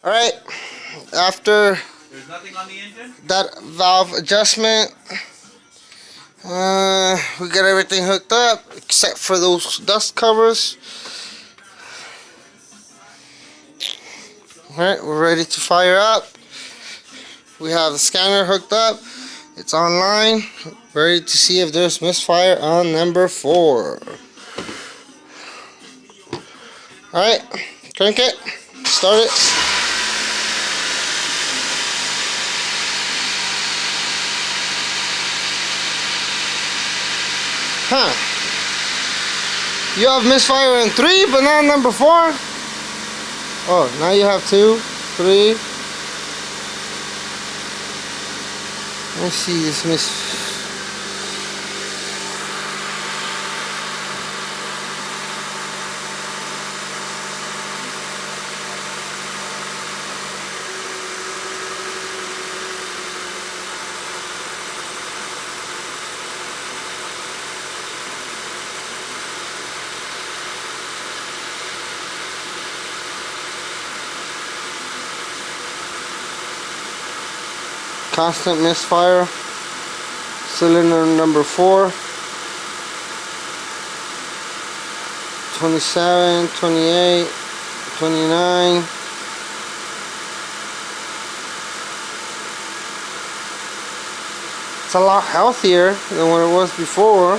Alright, after There's nothing on the engine? that valve adjustment, we got everything hooked up except for those dust covers. Alright, we're ready to fire up. We have the scanner hooked up. It's online. Ready to see if there's misfire on number 4. Alright, crank it. Start it. Huh. You have misfire in 3, but not number 4? Oh, now you have 2, 3. Let's see this constant misfire. Cylinder number 4. 27, 28, 29. It's a lot healthier than what it was before.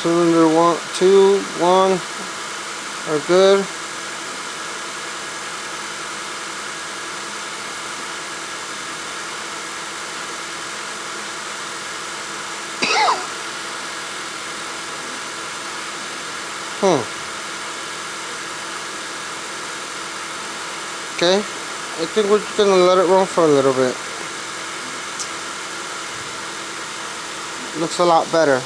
Cylinder 1, 2, 1 are good. Okay, I think we're just gonna let it run for a little bit. Looks a lot better.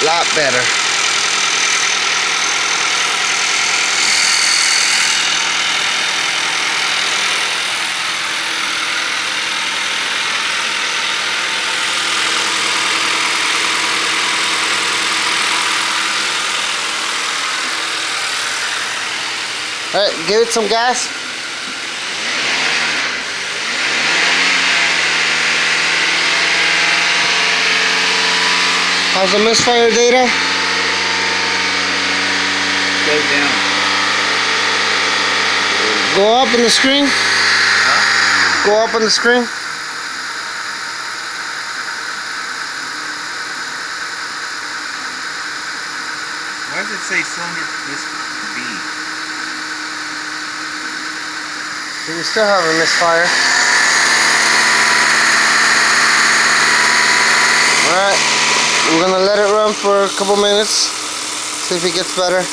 Lot better. Alright, give it some gas. How's the misfire data? Go down. Go up on the screen. Huh? Go up on the screen. Why does it say cylinder B? You still have a misfire. Alright, we're gonna let it run for a couple minutes, see if it gets better.